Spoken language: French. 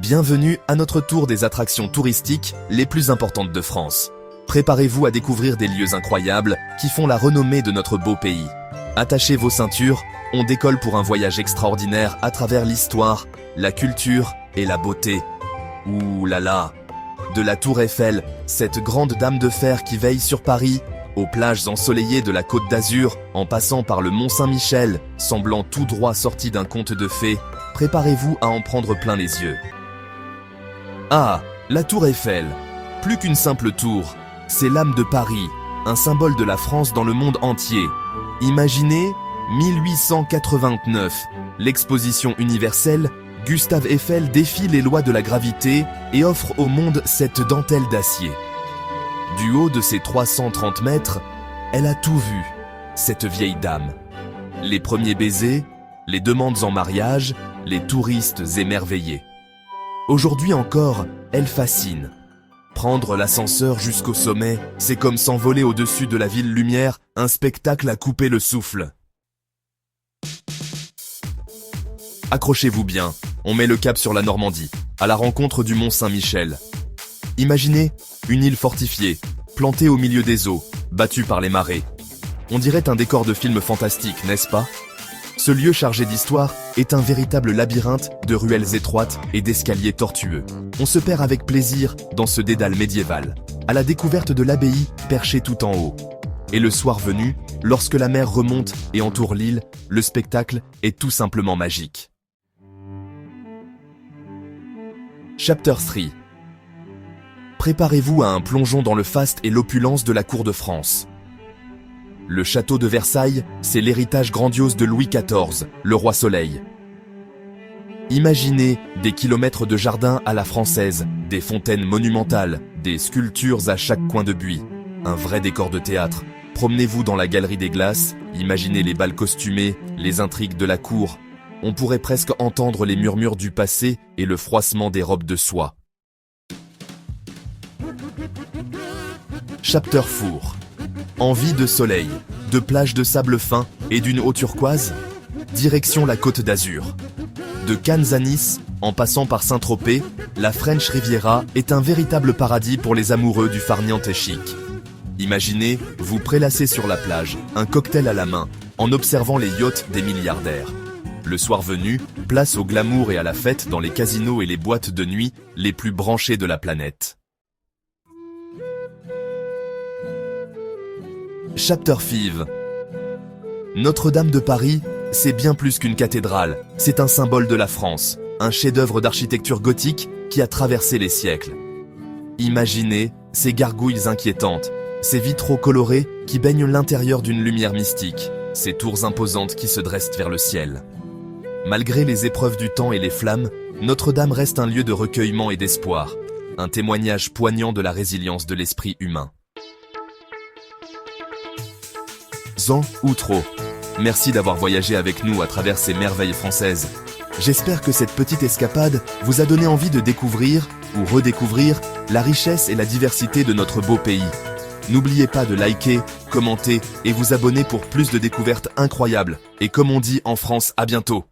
Bienvenue à notre tour des attractions touristiques les plus importantes de France. Préparez-vous à découvrir des lieux incroyables qui font la renommée de notre beau pays. Attachez vos ceintures, on décolle pour un voyage extraordinaire à travers l'histoire, la culture et la beauté. Ouh là là! De la Tour Eiffel, cette grande dame de fer qui veille sur Paris, aux plages ensoleillées de la Côte d'Azur, en passant par le Mont Saint-Michel, semblant tout droit sorti d'un conte de fées, préparez-vous à en prendre plein les yeux. Ah, la Tour Eiffel. Plus qu'une simple tour, c'est l'âme de Paris, un symbole de la France dans le monde entier. Imaginez 1889, l'exposition universelle, Gustave Eiffel défie les lois de la gravité et offre au monde cette dentelle d'acier. Du haut de ses 330 mètres, elle a tout vu, cette vieille dame. Les premiers baisers, les demandes en mariage, les touristes émerveillés. Aujourd'hui encore, elle fascine. Prendre l'ascenseur jusqu'au sommet, c'est comme s'envoler au-dessus de la ville lumière, un spectacle à couper le souffle. Accrochez-vous bien, on met le cap sur la Normandie, à la rencontre du Mont Saint-Michel. Imaginez une île fortifiée, plantée au milieu des eaux, battue par les marées. On dirait un décor de film fantastique, n'est-ce pas ? Ce lieu chargé d'histoire est un véritable labyrinthe de ruelles étroites et d'escaliers tortueux. On se perd avec plaisir dans ce dédale médiéval, à la découverte de l'abbaye perchée tout en haut. Et le soir venu, lorsque la mer remonte et entoure l'île, le spectacle est tout simplement magique. Chapter 3. Préparez-vous à un plongeon dans le faste et l'opulence de la cour de France. Le château de Versailles, c'est l'héritage grandiose de Louis XIV, le roi Soleil. Imaginez des kilomètres de jardins à la française, des fontaines monumentales, des sculptures à chaque coin de buis. Un vrai décor de théâtre. Promenez-vous dans la galerie des glaces, imaginez les bals costumés, les intrigues de la cour. On pourrait presque entendre les murmures du passé et le froissement des robes de soie. Chapter 4. Envie de soleil, de plages de sable fin et d'une eau turquoise? Direction la Côte d'Azur. De Cannes à Nice, en passant par Saint-Tropez, la French Riviera est un véritable paradis pour les amoureux du farniente chic. Imaginez, vous prélassez sur la plage, un cocktail à la main, en observant les yachts des milliardaires. Le soir venu, place au glamour et à la fête dans les casinos et les boîtes de nuit les plus branchées de la planète. Chapter 5. Notre-Dame de Paris, c'est bien plus qu'une cathédrale, c'est un symbole de la France, un chef-d'œuvre d'architecture gothique qui a traversé les siècles. Imaginez ces gargouilles inquiétantes, ces vitraux colorés qui baignent l'intérieur d'une lumière mystique, ces tours imposantes qui se dressent vers le ciel. Malgré les épreuves du temps et les flammes, Notre-Dame reste un lieu de recueillement et d'espoir, un témoignage poignant de la résilience de l'esprit humain. Ou trop. Merci d'avoir voyagé avec nous à travers ces merveilles françaises. J'espère que cette petite escapade vous a donné envie de découvrir ou redécouvrir la richesse et la diversité de notre beau pays. N'oubliez pas de liker, commenter et vous abonner pour plus de découvertes incroyables. Et comme on dit en France, à bientôt.